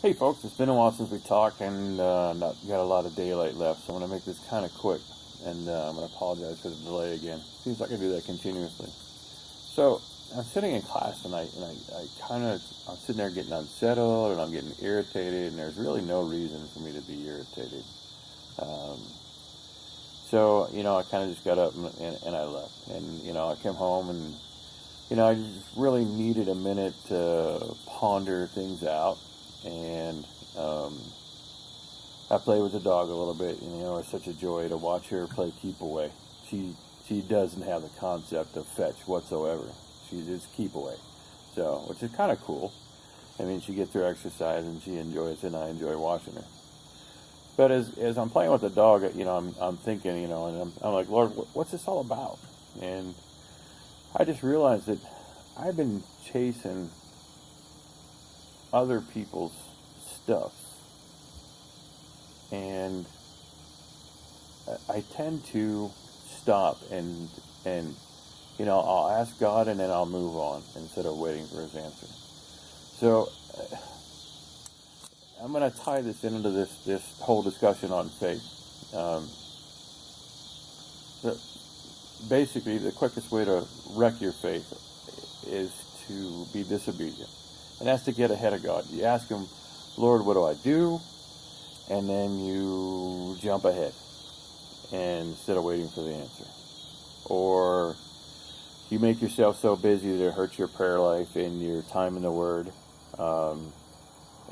Hey folks, it's been a while since we talked and not got a lot of daylight left, so I'm going to make this kind of quick, and I'm going to apologize for the delay again. Seems like I do that continuously. So I'm sitting in class tonight, and I'm sitting there getting unsettled, and I'm getting irritated, and there's really no reason for me to be irritated. Um, I kind of just got up and I left, and I came home and I just really needed a minute to ponder things out. And I played with the dog a little bit, and it's such a joy to watch her play keep away. She doesn't have the concept of fetch whatsoever. She's just keep away, so which is kind of cool. I mean, she gets her exercise and she enjoys it, and I enjoy watching her. But as I'm playing with the dog, I'm thinking, and I'm like, Lord, what's this all about? And I just realized that I've been chasing other people's stuff, and I tend to stop and I'll ask God and then I'll move on instead of waiting for His answer. So I'm going to tie this into this whole discussion on faith. Basically, the quickest way to wreck your faith is to be disobedient. And that's to get ahead of God. You ask Him, Lord, what do I do? And then you jump ahead instead of waiting for the answer. Or you make yourself so busy that it hurts your prayer life and your time in the Word. And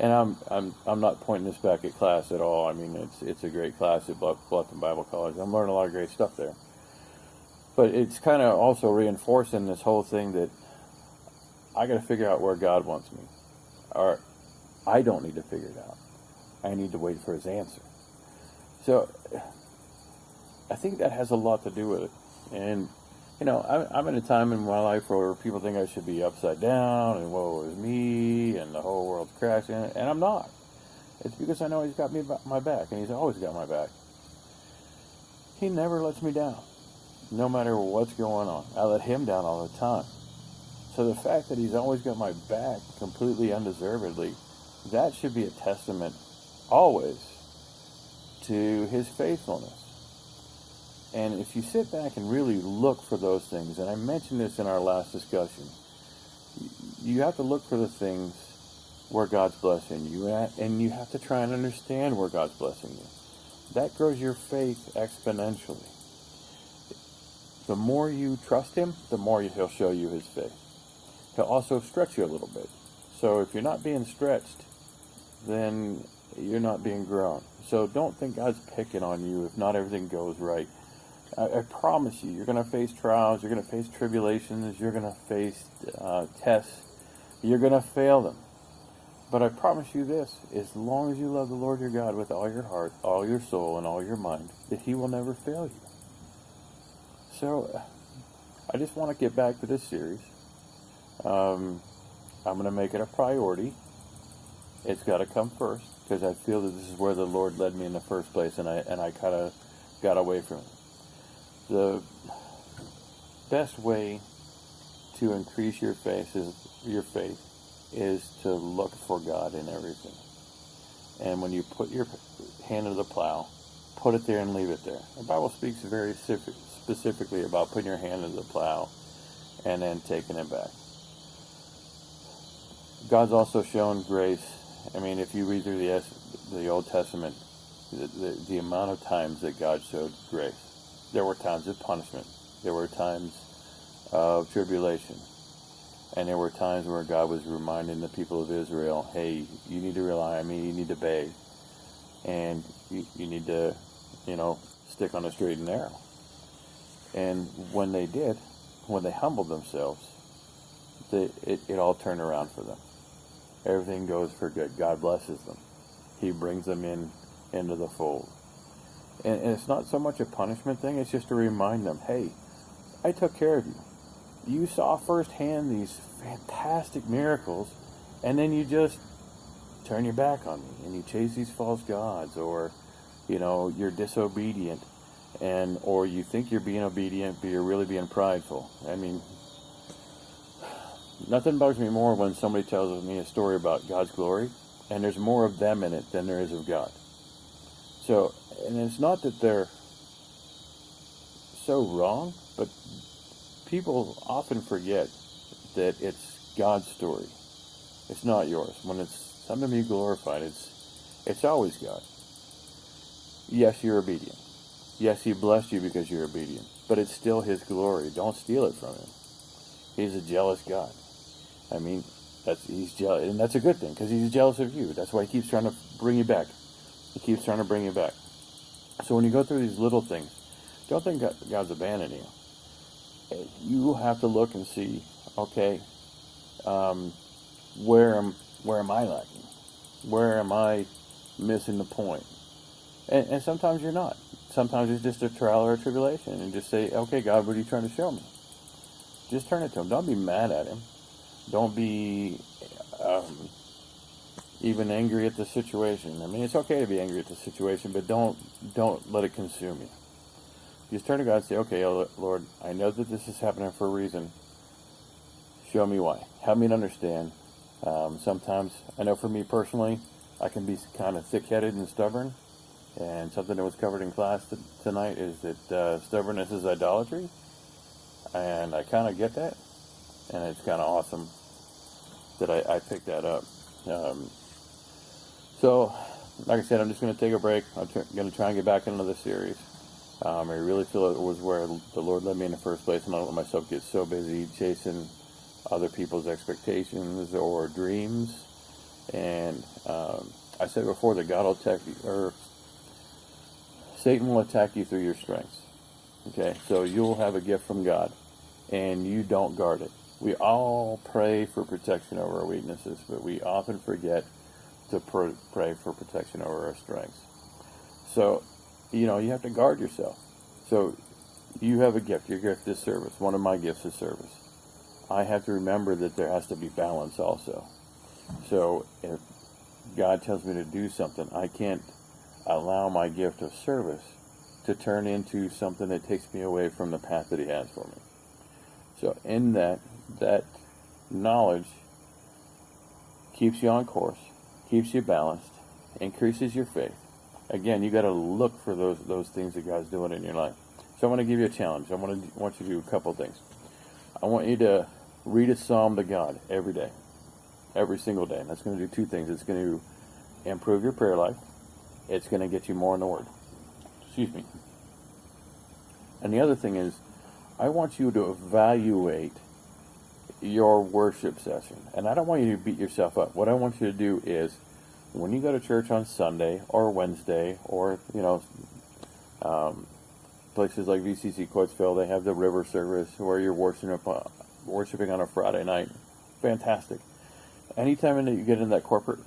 I'm not pointing this back at class at all. I mean, it's a great class at Bluffton Bible College. I'm learning a lot of great stuff there. But it's kind of also reinforcing this whole thing that I got to figure out where God wants me. Or I don't need to figure it out. I need to wait for His answer. So I think that has a lot to do with it. And, I'm in a time in my life where people think I should be upside down and woe is me and the whole world's crashing. And I'm not. It's because I know He's got my back, and He's always got my back. He never lets me down, no matter what's going on. I let Him down all the time. So the fact that He's always got my back completely undeservedly, that should be a testament always to His faithfulness. And if you sit back and really look for those things, and I mentioned this in our last discussion, you have to look for the things where God's blessing you at, and you have to try and understand where God's blessing you. That grows your faith exponentially. The more you trust Him, the more He'll show you His faith. He'll also stretch you a little bit. So if you're not being stretched, then you're not being grown. So don't think God's picking on you if not everything goes right. I promise you're going to face trials, you're going to face tribulations, you're going to face tests, you're going to fail them. But I promise you this, as long as you love the Lord your God with all your heart, all your soul, and all your mind, that He will never fail you. So I just want to get back to this series. I'm going to make it a priority. It's got to come first, because I feel that this is where the Lord led me in the first place, and I kind of got away from it. The best way to increase your faith is to look for God in everything. And when you put your hand to the plow, put it there and leave it there. The Bible speaks very specifically about putting your hand to the plow and then taking it back. God's also shown grace. I mean, if you read through the Old Testament, the amount of times that God showed grace. There were times of punishment. There were times of tribulation. And there were times where God was reminding the people of Israel, hey, you need to rely on me, you need to obey, and you need to, stick on the straight and narrow. And when they did, when they humbled themselves, it all turned around for them. Everything goes for good. God blesses them. He brings them into the fold. And it's not so much a punishment thing, it's just to remind them, hey, I took care of you. You saw firsthand these fantastic miracles, and then you just turn your back on me, and you chase these false gods, or, you're disobedient, or you think you're being obedient, but you're really being prideful. I mean, nothing bugs me more when somebody tells me a story about God's glory and there's more of them in it than there is of God. So, and it's not that they're so wrong, but people often forget that it's God's story. It's not yours. When it's something to be glorified, it's always God. Yes, you're obedient. Yes, He blessed you because you're obedient. But it's still His glory. Don't steal it from Him. He's a jealous God. I mean, He's jealous, and that's a good thing because He's jealous of you. That's why He keeps trying to bring you back. He keeps trying to bring you back. So when you go through these little things, don't think God's abandoning you. You have to look and see, okay, where am I lacking? Where am I missing the point? And sometimes you're not. Sometimes it's just a trial or a tribulation, and just say, okay, God, what are you trying to show me? Just turn it to Him. Don't be mad at Him. Don't be even angry at the situation. I mean, it's okay to be angry at the situation, but don't let it consume you. Just turn to God and say, okay, Lord, I know that this is happening for a reason. Show me why. Help me to understand. Sometimes, I know for me personally, I can be kind of thick-headed and stubborn. And something that was covered in class tonight is that stubbornness is idolatry. And I kind of get that. And it's kind of awesome that I picked that up. So, like I said, I'm just going to take a break. I'm going to try and get back into the series. I really feel it was where the Lord led me in the first place, and I don't let myself get so busy chasing other people's expectations or dreams. And I said before that God will attack you, or Satan will attack you through your strengths. Okay, so you'll have a gift from God, and you don't guard it. We all pray for protection over our weaknesses, but we often forget to pray for protection over our strengths. So, you have to guard yourself. So, you have a gift. Your gift is service. One of my gifts is service. I have to remember that there has to be balance also. So, if God tells me to do something, I can't allow my gift of service to turn into something that takes me away from the path that He has for me. So, in that knowledge keeps you on course, keeps you balanced, increases your faith. Again, you got to look for those things that God's doing in your life. So I want to give you a challenge. I want you to do a couple things. I want you to read a psalm to God every day, every single day. And that's going to do two things. It's going to improve your prayer life. It's going to get you more in the Word. Excuse me. And the other thing is, I want you to evaluate your worship session. And I don't want you to beat yourself up. What I want you to do is, when you go to church on Sunday or Wednesday, or places like VCC Coatesville, they have the river service where you're worshiping on a Friday night. Fantastic. Anytime that you get in that corporate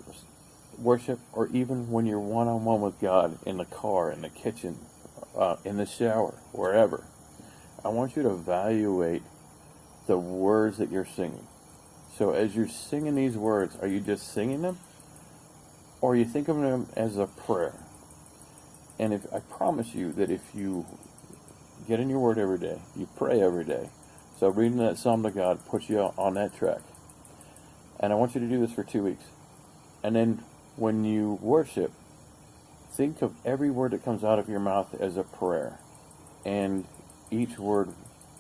worship, or even when you're one-on-one with God in the car, in the kitchen, in the shower, wherever, I want you to evaluate the words that you're singing. So as you're singing these words, are you just singing them? Or you think of them as a prayer? And I promise you that if you get in your Word every day, you pray every day, so reading that Psalm to God puts you on that track. And I want you to do this for 2 weeks. And then when you worship, think of every word that comes out of your mouth as a prayer. And each word,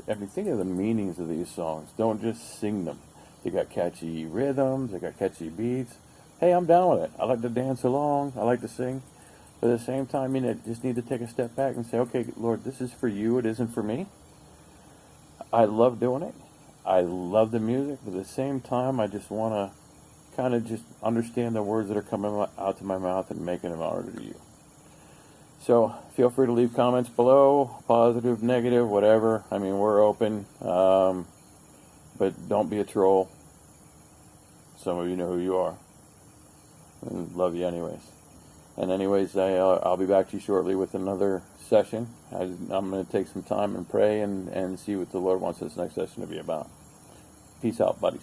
think of the meanings of these songs. Don't just sing them. They got catchy rhythms, they got catchy beats. Hey, I'm down with it. I like to dance along. I like to sing. But at the same time, I just need to take a step back and say, okay, Lord, this is for you. It isn't for me. I love doing it. I love the music. But at the same time, I just want to kind of just understand the words that are coming out to my mouth and making them honor to you. So feel free to leave comments below, positive, negative, whatever. We're open. But don't be a troll. Some of you know who you are. And love you anyways. And anyways, I'll be back to you shortly with another session. I'm going to take some time and pray and see what the Lord wants this next session to be about. Peace out, buddies.